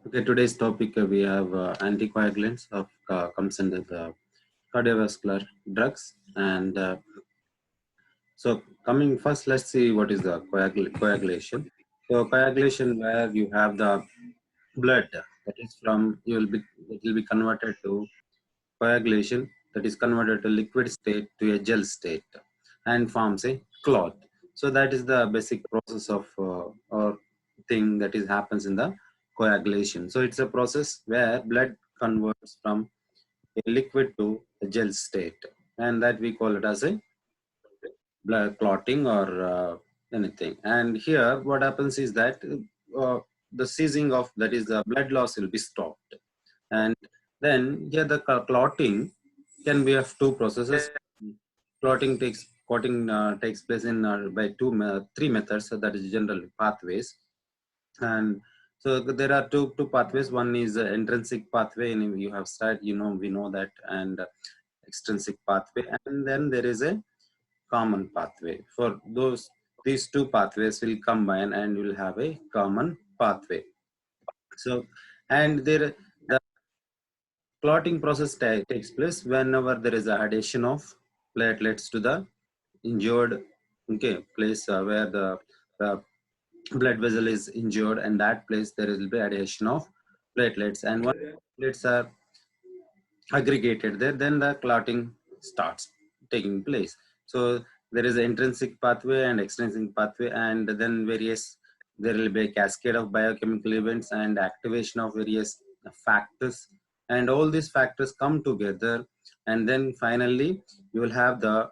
Okay, today's topic we have anticoagulants of comes under the cardiovascular drugs, and so coming first, let's see what is the coagulation. So coagulation, where you have the blood that is from it will be converted to coagulation, that is converted to liquid state to a gel state and forms a clot. So that is the basic process of or thing that is happens in the coagulation. So it's a process where blood converts from a liquid to a gel state, and that we call it as a blood clotting or anything. And here what happens is that the ceasing of, that is, the blood loss will be stopped. And then here the clotting can be of two processes. Clotting takes place in by three methods. So that is generally pathways. And so there are two pathways. One is intrinsic pathway, and you have started, we know that, and extrinsic pathway, and then there is a common pathway. For those, these two pathways will combine and will have a common pathway. So, and there the clotting process takes place whenever there is a addition of platelets to the injured, okay, place where the blood vessel is injured, and that place there will be addition of platelets, and once platelets are aggregated there, then the clotting starts taking place. So there is an intrinsic pathway and extrinsic pathway, and then various, there will be a cascade of biochemical events and activation of various factors, and all these factors come together, and then finally you will have the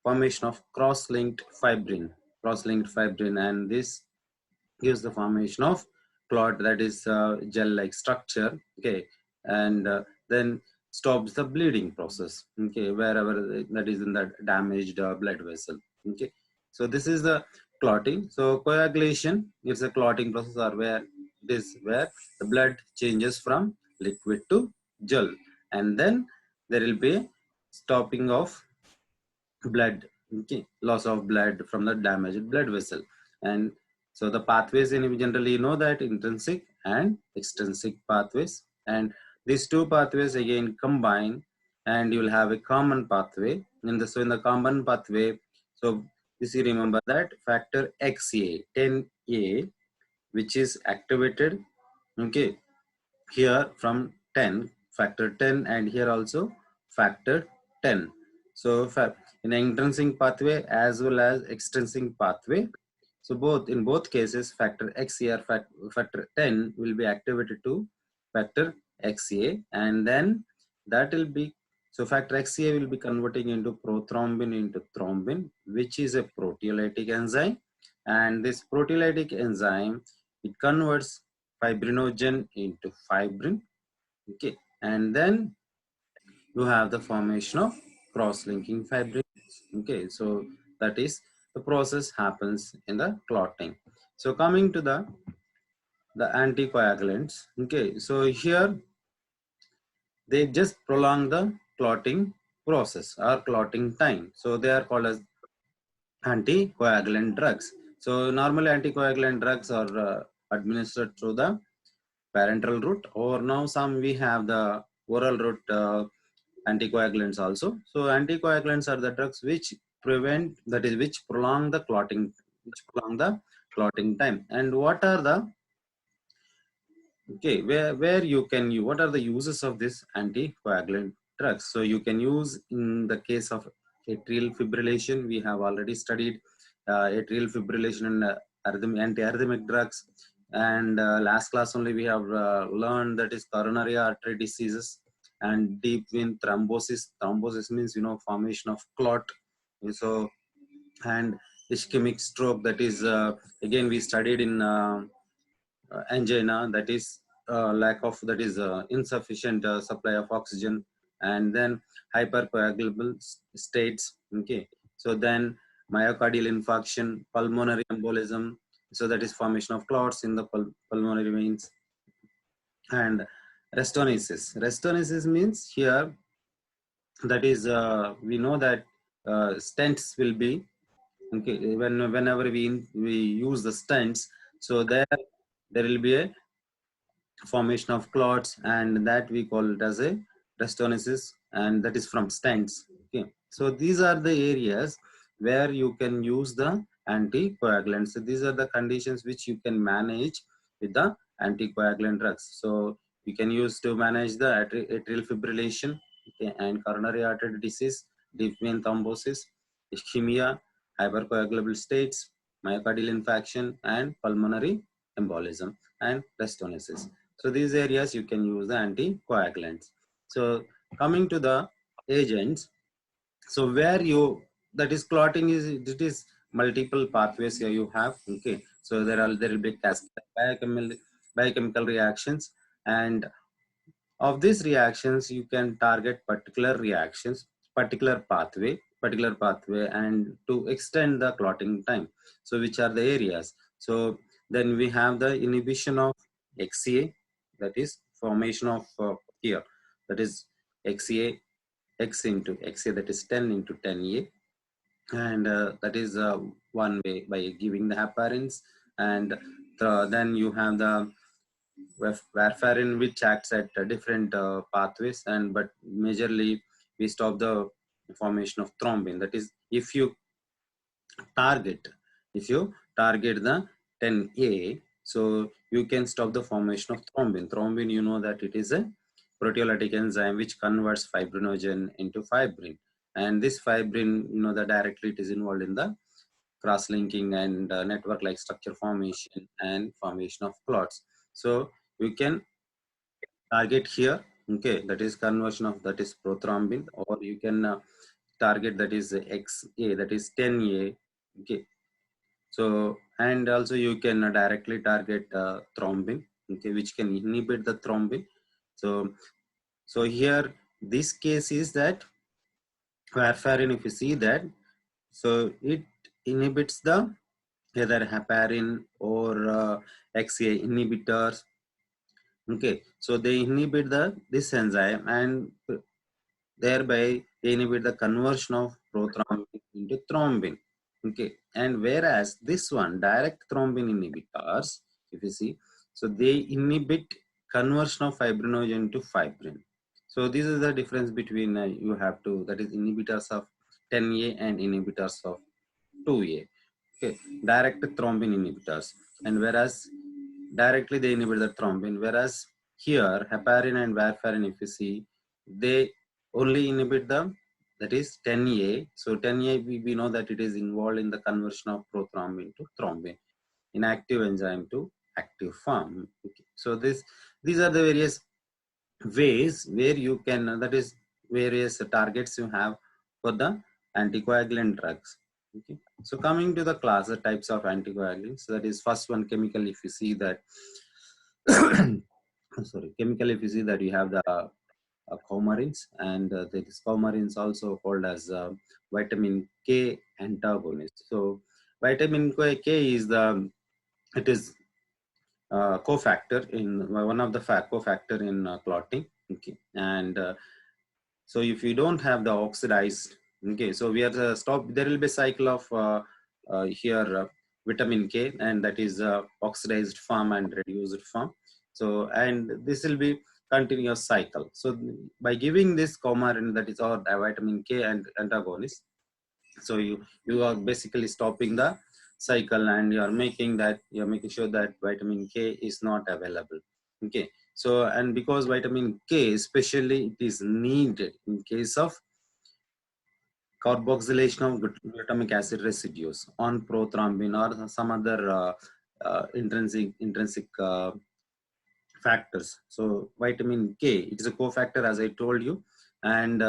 formation of cross-linked fibrin, and this gives the formation of clot, that is gel-like structure, okay, and then stops the bleeding process, okay, wherever that is in the damaged blood vessel, okay. So this is the clotting. So coagulation is a clotting process, or where the blood changes from liquid to gel, and then there will be stopping of blood, okay, loss of blood from the damaged blood vessel. And so the pathways, in generally you know that intrinsic and extrinsic pathways, and these two pathways again combine, and you will have a common pathway. In the common pathway, so this, you remember that factor XA 10A, which is activated, okay, here from 10, factor 10, and here also factor 10. So in intrinsic pathway as well as extrinsic pathway, so in both cases factor XA or factor 10 will be activated to factor XA, and then that will be, so factor XA will be converting into prothrombin into thrombin, which is a proteolytic enzyme, and this proteolytic enzyme, it converts fibrinogen into fibrin, okay, and then you have the formation of cross-linking fibrin, okay. So that is the process happens in the clotting. So coming to the anticoagulants, okay, so here they just prolong the clotting process or clotting time, so they are called as anticoagulant drugs. So normally anticoagulant drugs are administered through the parenteral route, or now some we have the oral route anticoagulants also. So anticoagulants are the drugs which prevent, that is, which prolong the clotting, time. And what are the, okay, where you can use, what are the uses of this anticoagulant drugs? So you can use in the case of atrial fibrillation. We have already studied atrial fibrillation and antiarrhythmic drugs, and last class only we have learned that is coronary artery diseases and deep vein thrombosis means, formation of clot. So, and ischemic stroke, that is again we studied in angina, that is lack of, that is insufficient supply of oxygen, and then hypercoagulable states, okay. So then myocardial infarction, pulmonary embolism, so that is formation of clots in the pulmonary veins, and restenosis means here, that is we know that stents will be, okay, whenever we use the stents, so there will be a formation of clots, and that we call it as a restenosis, and that is from stents. Okay, so these are the areas where you can use the anticoagulants. So these are the conditions which you can manage with the anticoagulant drugs. So you can use to manage the atrial fibrillation, okay, and coronary artery disease, deep vein thrombosis, ischemia, hypercoagulable states, myocardial infarction, and pulmonary embolism and restenosis. So these areas you can use the anticoagulants. So coming to the agents, so where you, that is clotting is, it is multiple pathways here you have. Okay, so there will be cascade biochemical reactions, and of these reactions you can target particular reactions, particular pathway, and to extend the clotting time. So which are the areas? So then we have the inhibition of XCA, that is formation of here, that is XCA, X into XA, that is 10 into 10A, and that is one way by giving the heparins. And then you have the warfarin, which acts at different pathways, and but majorly we stop the formation of thrombin. That is, target if you target the 10A, so you can stop the formation of thrombin. Thrombin, you know that it is a proteolytic enzyme which converts fibrinogen into fibrin, and this fibrin, you know that directly it is involved in the cross-linking and network-like structure formation and formation of clots. So you can target here, okay, that is conversion of, that is prothrombin, or you can target, that is XA, that is 10A. Okay, so and also you can directly target thrombin, okay, which can inhibit the thrombin. So here this case is that warfarin, if you see that, so it inhibits the either heparin or XA inhibitors. Okay, so they inhibit the this enzyme, and thereby they inhibit the conversion of prothrombin into thrombin. Okay, and whereas this one, direct thrombin inhibitors, if you see, so they inhibit conversion of fibrinogen to fibrin. So this is the difference between you have to, that is inhibitors of 10A and inhibitors of 2A. Okay, direct thrombin inhibitors, and whereas directly they inhibit the thrombin, whereas here heparin and warfarin, if you see, they only inhibit the, that is 10A. So 10A, we know that it is involved in the conversion of prothrombin to thrombin, inactive enzyme to active form. Okay, so these are the various ways where you can, that is various targets you have for the anticoagulant drugs. Okay, so coming to the class, the types of anticoagulants, that is first one, chemical. If you see that sorry, chemical, if you see that, you have the coumarins, and this coumarins also called as vitamin K antagonist. So vitamin K is the, it is cofactor in, one of the cofactor in clotting. Okay, and so if you don't have the oxidized, okay, so we are stop, there will be a cycle of here vitamin K, and that is oxidized form and reduced form. So, and this will be continuous cycle. So by giving this coumarin, that is our vitamin K and antagonist, so you are basically stopping the cycle, and you are making that, you are making sure that vitamin K is not available. Okay, so and because vitamin K especially it is needed in case of carboxylation of glutamic acid residues on prothrombin or some other intrinsic factors. So vitamin K, it is a cofactor, as I told you, and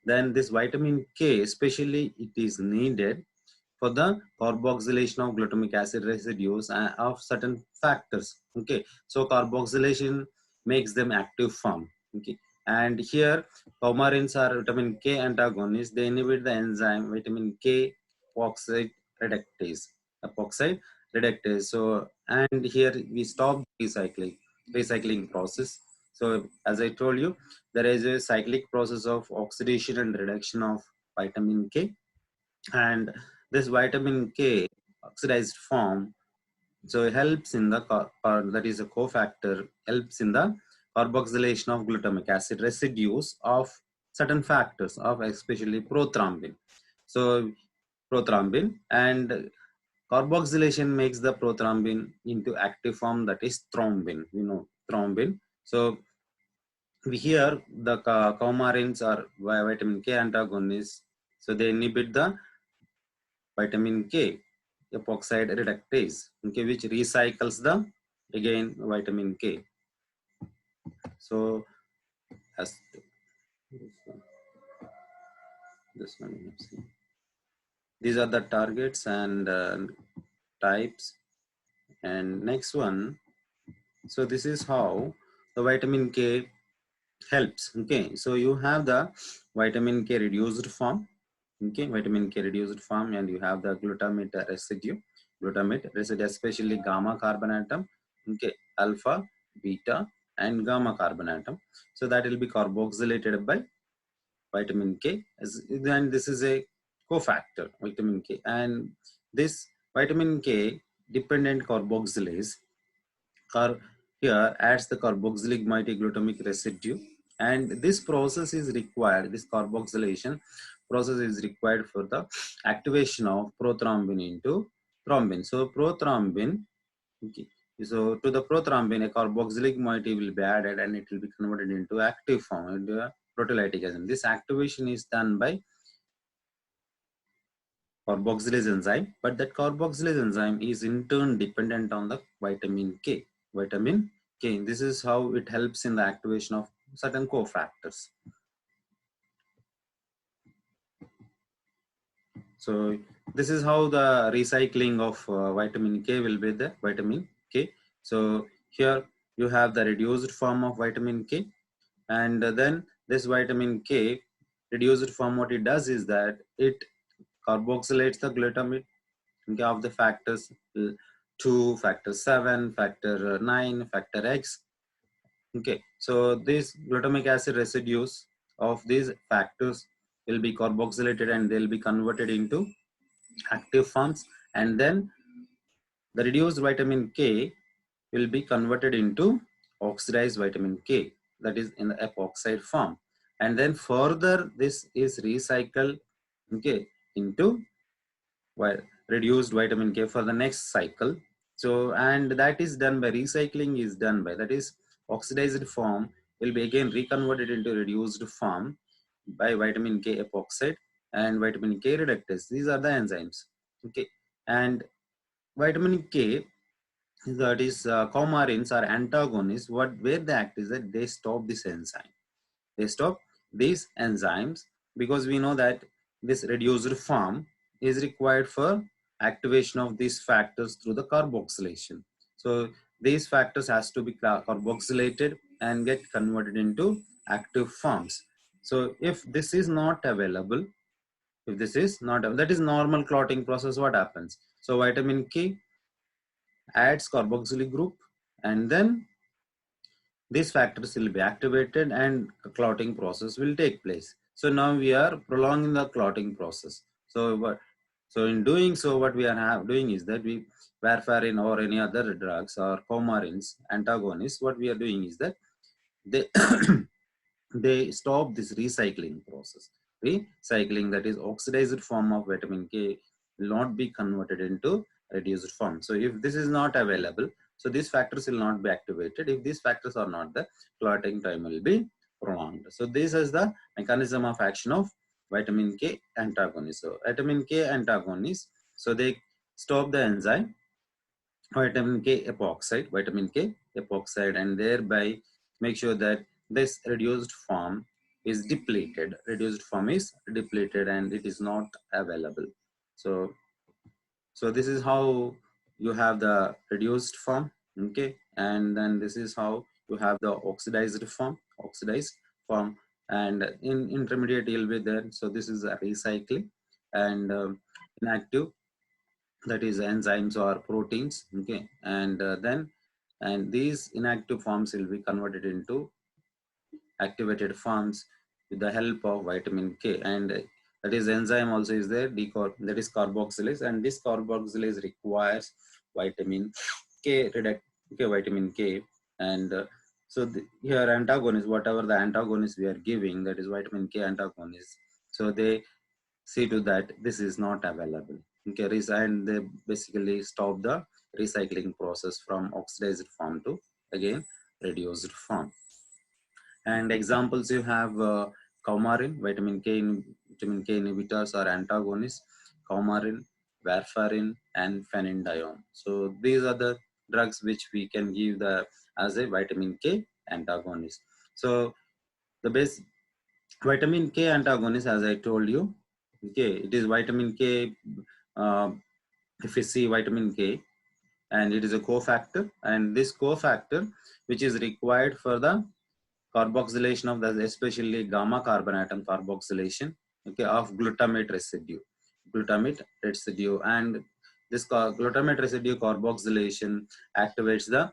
then this vitamin K especially it is needed for the carboxylation of glutamic acid residues of certain factors. Okay, so carboxylation makes them active form. Okay, and here coumarins are vitamin K antagonists. They inhibit the enzyme vitamin K epoxide reductase. So, and here we stop recycling process. So as I told you, there is a cyclic process of oxidation and reduction of vitamin K, and this vitamin K oxidized form So it helps in the that is a cofactor, helps in the carboxylation of glutamic acid residues of certain factors of especially prothrombin. So prothrombin, and carboxylation makes the prothrombin into active form, that is thrombin. You know thrombin. So we here the coumarins are vitamin K antagonists. So they inhibit the vitamin K epoxide reductase, okay, which recycles the again vitamin K. So as this one you have seen. These are the targets and types. And next one, so this is how the vitamin K helps. Okay, so you have the vitamin K reduced form. Okay, vitamin K reduced form, and you have the glutamate residue, especially gamma carbon atom. Okay, alpha, beta, and gamma carbon atom. So that will be carboxylated by vitamin K. Then this is a cofactor, vitamin K, and this vitamin K dependent carboxylase here adds the carboxylic moiety glutamic residue, and this process is required, this carboxylation process is required for the activation of prothrombin into thrombin. So prothrombin, okay, so to the prothrombin a carboxylic moiety will be added and it will be converted into active form, into a proteolytic agent. This activation is done by carboxylase enzyme, but that carboxylase enzyme is in turn dependent on the vitamin K. Vitamin K. This is how it helps in the activation of certain cofactors. So this is how the recycling of vitamin K will be the vitamin K. So here you have the reduced form of vitamin K, and then this vitamin K reduced form, what it does is that it carboxylates the glutamate, okay, of the factors 2, factor 7, factor 9, factor X. Okay, so these glutamic acid residues of these factors will be carboxylated and they'll be converted into active forms, and then the reduced vitamin K will be converted into oxidized vitamin K, that is in the epoxide form, and then further this is recycled, okay, into reduced vitamin K for the next cycle. So, and that is done by recycling is done by, that is oxidized form will be again reconverted into reduced form by vitamin K epoxide and vitamin K reductase. These are the enzymes. Okay, and vitamin K, that is coumarins are antagonists. What where they act is that they stop this enzyme. They stop these enzymes because we know that this reduced form is required for activation of these factors through the carboxylation. So these factors has to be carboxylated and get converted into active forms. So if this is not available, if this is not, that is normal clotting process, what happens? So vitamin K adds carboxylic group, and then these factors will be activated and a clotting process will take place. So now we are prolonging the clotting process. So in doing so, what we are doing is that we warfarin or any other drugs or coumarins antagonists, what we are doing is that they they stop this recycling process. Recycling, that is oxidized form of vitamin K, will not be converted into reduced form. So if this is not available, so these factors will not be activated. If these factors are not there, clotting time will be prolonged. So this is the mechanism of action of vitamin K antagonists. So vitamin K antagonists, so they stop the enzyme vitamin K epoxide, and thereby make sure that this reduced form is depleted. Reduced form is depleted and it is not available. So this is how you have the reduced form, okay, and then this is how you have the oxidized form, and in intermediate will be there. So this is a recycling, and inactive, that is enzymes or proteins, okay, and then and these inactive forms will be converted into activated forms with the help of vitamin K, and that is enzyme also is there, that is carboxylase, and this carboxylase requires vitamin K okay, vitamin K, and so here antagonist, whatever the antagonist we are giving, that is vitamin K antagonist. So they see to that this is not available. Okay, and they basically stop the recycling process from oxidized form to again reduced form. And examples you have coumarin, vitamin K inhibitors or antagonists, coumarin, warfarin, and phenandione. So these are the drugs which we can give as a vitamin K antagonist. So the base vitamin K antagonist, as I told you, okay, it is vitamin K. Uh, if you see vitamin K, and it is a cofactor, and this cofactor which is required for the carboxylation of the, especially gamma carbon atom carboxylation, okay, of glutamate residue, and this glutamate residue carboxylation activates the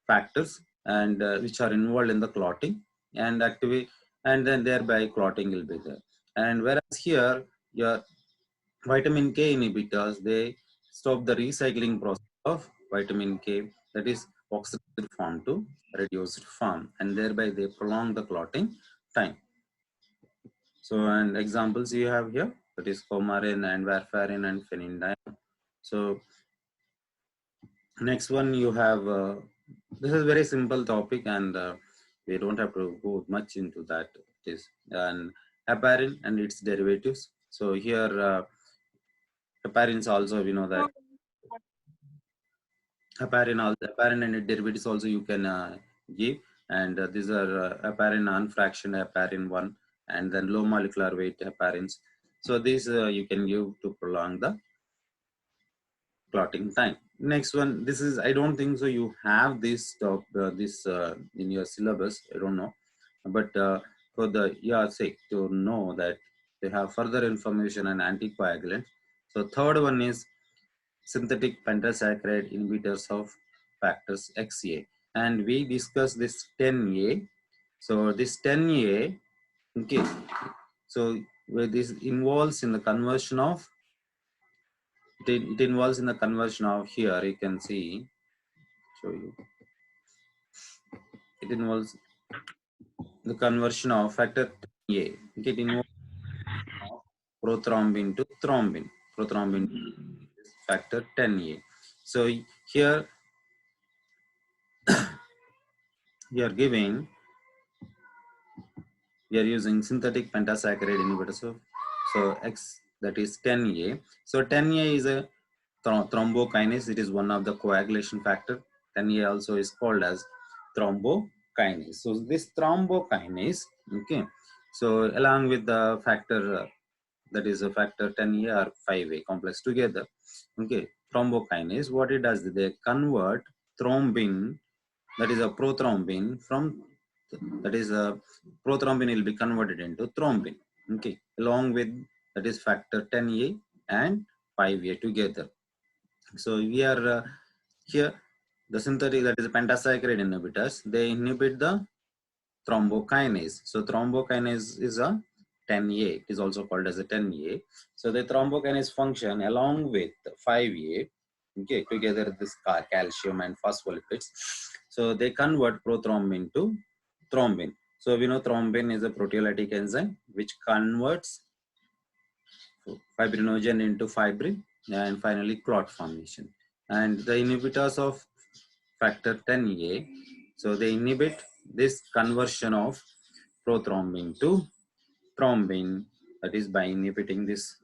factors and which are involved in the clotting and activate, and then thereby clotting will be there. And whereas here your vitamin K inhibitors, they stop the recycling process of vitamin K, that is oxidized form to reduced form, and thereby they prolong the clotting time. So, and examples you have here, that is coumarin and warfarin and phenandione. So next one you have, this is very simple topic, and we don't have to go much into that. It is and heparin and its derivatives. So here heparins also, we know that heparin and its derivatives also you can give, and these are heparin unfractioned heparin 1, and then low molecular weight heparins. So these you can give to prolong the clotting time. Next one, this is, I don't think so you have this in your syllabus, I don't know, but for the your sake to know that they have further information on anticoagulants. So third one is synthetic pentasaccharide inhibitors of factors XA, and we discussed this 10A. So this 10A, okay, so where this involves in the conversion of, it involves in the conversion of, here you can see, show you, it involves the conversion of factor A. Okay, it involves prothrombin to thrombin, prothrombin factor 10A. So here we are giving, we are using synthetic pentasaccharide inhibitors. So X, that is 10A. So 10A is a thrombokinase. It is one of the coagulation factor. 10A also is called as thrombokinase. So this thrombokinase, okay, so along with the factor that is a factor 10A or 5A complex together, okay, thrombokinase, what it does, they convert thrombin, that is a prothrombin, from, that is a prothrombin will be converted into thrombin, okay, along with, that is factor 10A and 5A together. So we are here, the synthetic, that is pentasaccharide inhibitors, they inhibit the thrombokinase. So thrombokinase is a 10A, it is also called as a 10A. So the thrombokinase function along with 5A, okay, together this calcium and phospholipids. So they convert prothrombin to thrombin. So we know thrombin is a proteolytic enzyme which converts fibrinogen into fibrin and finally clot formation. And the inhibitors of factor 10A, so they inhibit this conversion of prothrombin to thrombin, that is by inhibiting this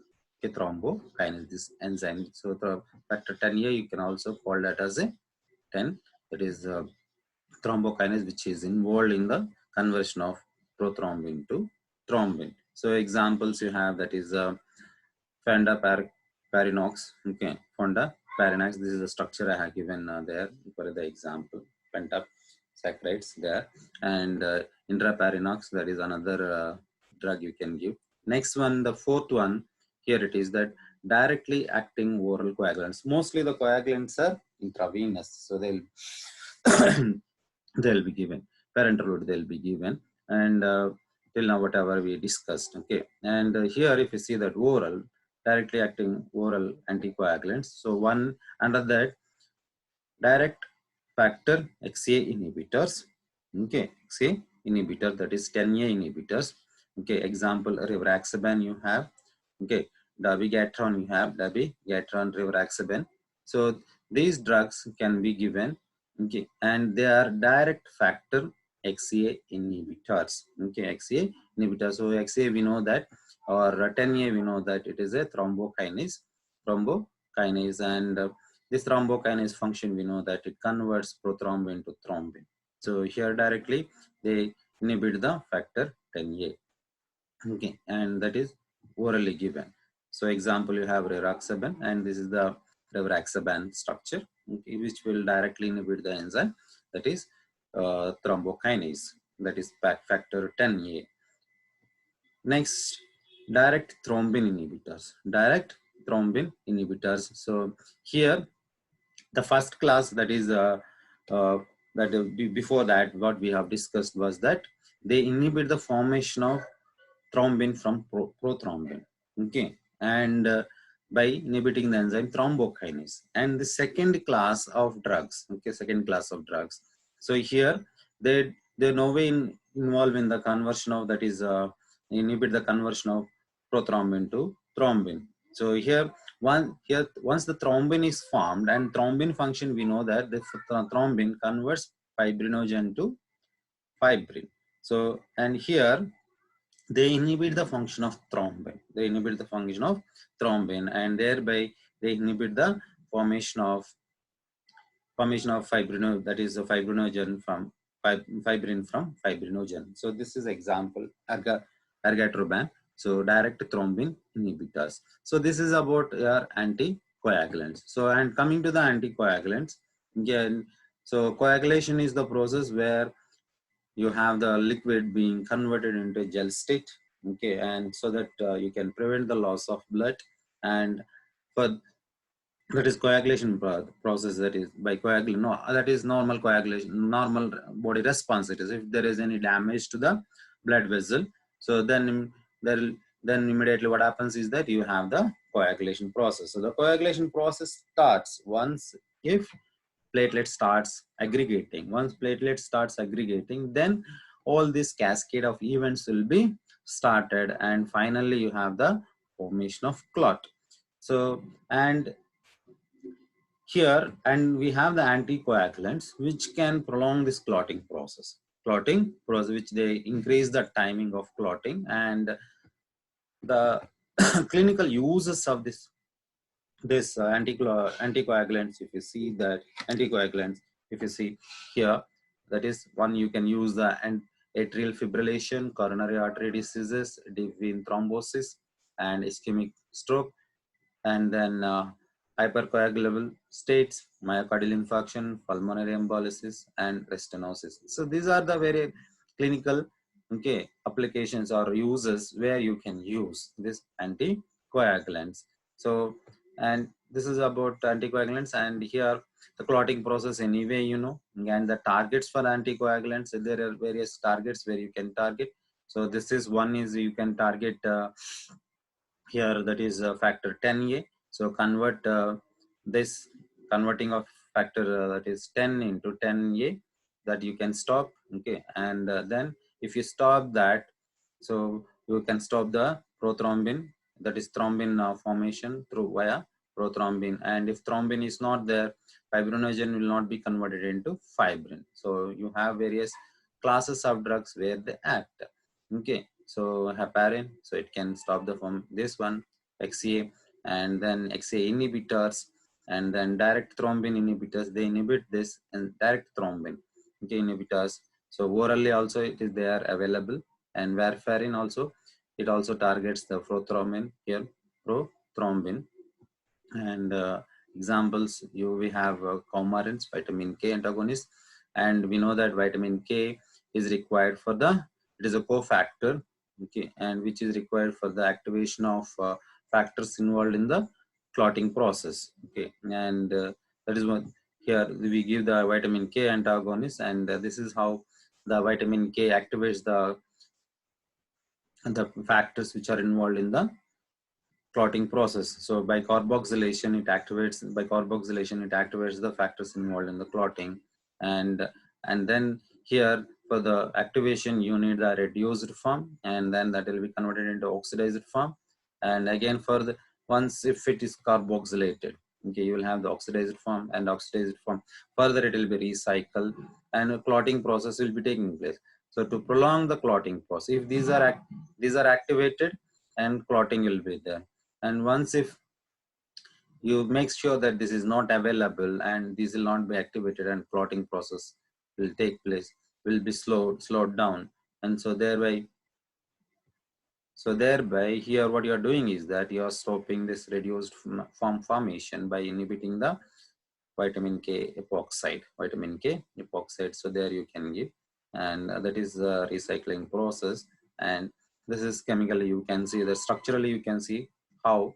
thrombokinase, this enzyme. So the factor 10A, you can also call that as a 10, that is thrombokinase, which is involved in the conversion of prothrombin to thrombin. So examples you have, that is Fonda parinox, okay, Fonda parinox. This is the structure I have given there for the example. Pentasaccharides there, and intraparinox, that is another drug you can give. Next one, the fourth one, here it is, that directly acting oral coagulants. Mostly the coagulants are intravenous, so they'll they'll be given parenteral route, they'll be given, and till now whatever we discussed, okay. And here if you see that oral, directly acting oral anticoagulants, so one under that direct factor XA inhibitors. Okay, XA inhibitor, that is 10A inhibitors. Okay, example rivaroxaban you have. Okay, dabigatran you have, dabigatran, rivaroxaban. So these drugs can be given. Okay, and they are direct factor XA inhibitors. Okay, XA inhibitors. So XA we know that, or 10A we know that it is a thrombokinase, and this thrombokinase function, we know that it converts prothrombin to thrombin. So here directly they inhibit the factor 10A. Okay, and that is orally given. So example, you have rivaroxaban, and this is the rivaroxaban structure, okay, which will directly inhibit the enzyme, that is thrombokinase, that is factor 10A. Next, direct thrombin inhibitors. Direct thrombin inhibitors. So here the first class, that is before that what we have discussed was that they inhibit the formation of thrombin from prothrombin. Okay, and by inhibiting the enzyme thrombokinase. And the second class of drugs, okay, second class of drugs, so here they no way involved in the conversion of, that is inhibit the conversion of prothrombin to thrombin. So here once the thrombin is formed, and thrombin function, we know that the thrombin converts fibrinogen to fibrin. So, and here they inhibit the function of thrombin. They inhibit the function of thrombin, and thereby they inhibit the formation of fibrinogen, that is a fibrinogen from fibrin from fibrinogen. So this is example ergatroban. So direct thrombin inhibitors. So this is about your anticoagulants. So, and coming to the anticoagulants, again, so coagulation is the process where you have the liquid being converted into gel state, okay, and so that you can prevent the loss of blood. And for that is coagulation process, that is by coagulation, no, that is normal coagulation, normal body response. It is if there is any damage to the blood vessel, so then immediately what happens is that you have the coagulation process. So the coagulation process starts once if platelet starts aggregating. Once platelet starts aggregating, then all this cascade of events will be started, and finally you have the formation of clot. So, and here, and we have the anticoagulants which can prolong this clotting process. Clotting process, which they increase the timing of clotting, and the clinical uses of this anticoagulants, if you see that anticoagulants, if you see here, that is one, you can use the atrial fibrillation, coronary artery diseases, deep vein thrombosis, and ischemic stroke, and then hypercoagulable states, myocardial infarction, pulmonary embolysis, and restenosis. So these are the very clinical, okay, applications or uses where you can use this anticoagulants. So, and this is about anticoagulants, and here the clotting process anyway, you know, and the targets for anticoagulants, there are various targets where you can target. So this is one, is you can target here, that is factor 10A. So convert this converting of factor that is 10 into 10A, that you can stop, okay, and then if you stop that, so you can stop the prothrombin, that is thrombin formation through via prothrombin. And if thrombin is not there, fibrinogen will not be converted into fibrin. So you have various classes of drugs where they act, okay. So heparin, so it can stop the form, this one XA, and then XA inhibitors, and then direct thrombin inhibitors, they inhibit this and direct thrombin, okay, inhibitors. So orally also it is, they are available. And warfarin also, it also targets the prothrombin here, prothrombin. And examples, we have coumarins, vitamin K antagonist, and we know that vitamin K is required for the, it is a cofactor, okay, and which is required for the activation of factors involved in the clotting process, okay. And that is what here we give the vitamin K antagonist, and this is how the vitamin K activates the factors which are involved in the clotting process. So by carboxylation, it activates the factors involved in the clotting, and then here for the activation you need the reduced form, and then that will be converted into oxidized form, and again for the once if it is carboxylated, okay, you will have the oxidized form and oxidized form. Further it will be recycled and a clotting process will be taking place. So to prolong the clotting process, if these are activated, and clotting will be there. And once if you make sure that this is not available and this will not be activated, and clotting process will take place, will be slowed down, and so thereby here what you are doing is that you are stopping this reduced form formation by inhibiting the vitamin K epoxide. So there you can give, and that is the recycling process. And this is chemically, you can see that structurally you can see how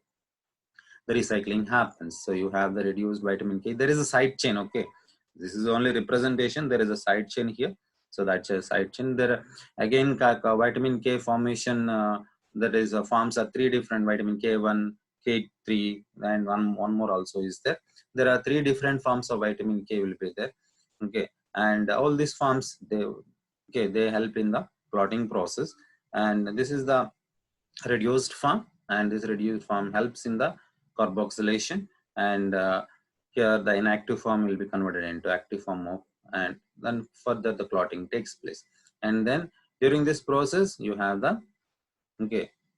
the recycling happens. So you have the reduced vitamin K. There is a side chain. Okay, this is only representation. There is a side chain here. So that's a side chain. There again vitamin K formation. That is forms are three different vitamin K1, K3, and one more also is there. There are three different forms of vitamin K will be there. Okay, and all these forms they help in the clotting process. And this is the reduced form, and this reduced form helps in the carboxylation, and here the inactive form will be converted into active form of, and then further the clotting takes place. And then during this process you have the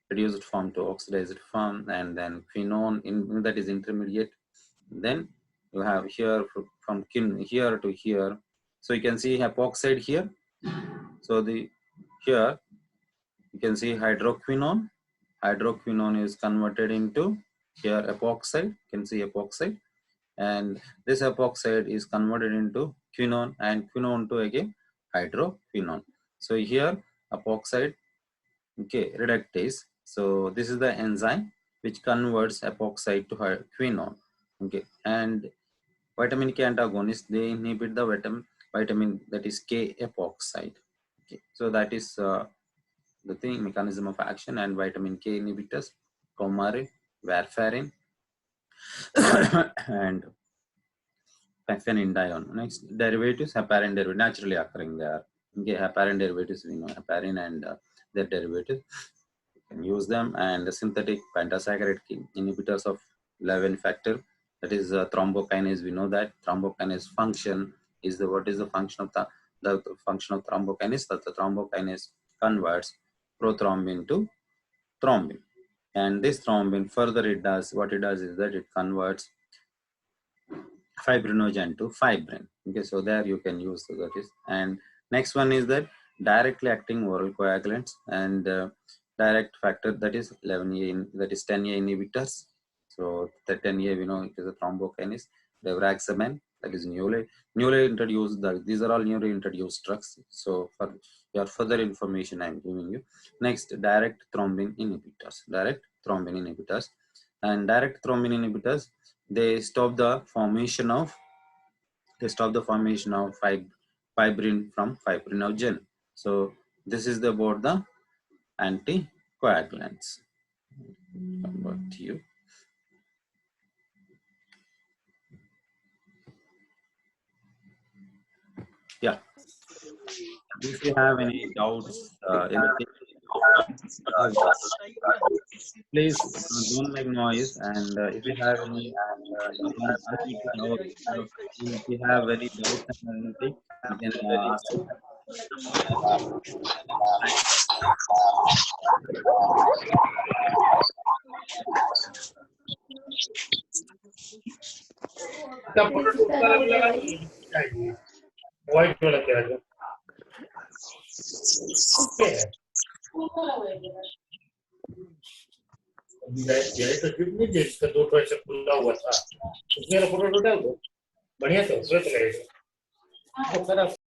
reduced form to oxidized form, and then quinone that is intermediate. Then you have here from here to here, so you can see epoxide here. So here you can see hydroquinone is converted into here epoxide. You can see epoxide, and this epoxide is converted into quinone, and quinone to again hydroquinone. So here epoxide reductase. So this is the enzyme which converts epoxide to quinone. And vitamin K antagonists, they inhibit the vitamin that is K epoxide. So that is the thing, mechanism of action. And vitamin K inhibitors, coumarin, warfarin, and phenedione. Next, derivatives, heparin derivative, naturally occurring there. Heparin derivatives, we know heparin and their derivatives. You can use them. And the synthetic pentasaccharide inhibitors of 11 factor, that is thrombokinase. We know that thrombokinase function is what is the function of the function of thrombokinase, that the thrombokinase converts prothrombin to thrombin. And this thrombin, further what it does is that it converts fibrinogen to fibrin. So there you can use that is. And next one is that directly acting oral coagulants, and direct factor, that is 11A, that is 10A inhibitors. So the 10A, we know it is a thrombokinase. Levraxamine, that is newly introduced. These are all newly introduced drugs. So for your further information, I am giving you. Next, direct thrombin inhibitors. And direct thrombin inhibitors, they stop the formation of fibrin from fibrinogen. So this is about the anticoagulants. Back to you. Yeah. If you have any doubts, anything, please don't make noise. And if you have any, if you have any doubts and anything, you can ask. White इसका 2 tricep खुला हुआ था, उसमें photo डाल दो, बढ़िया से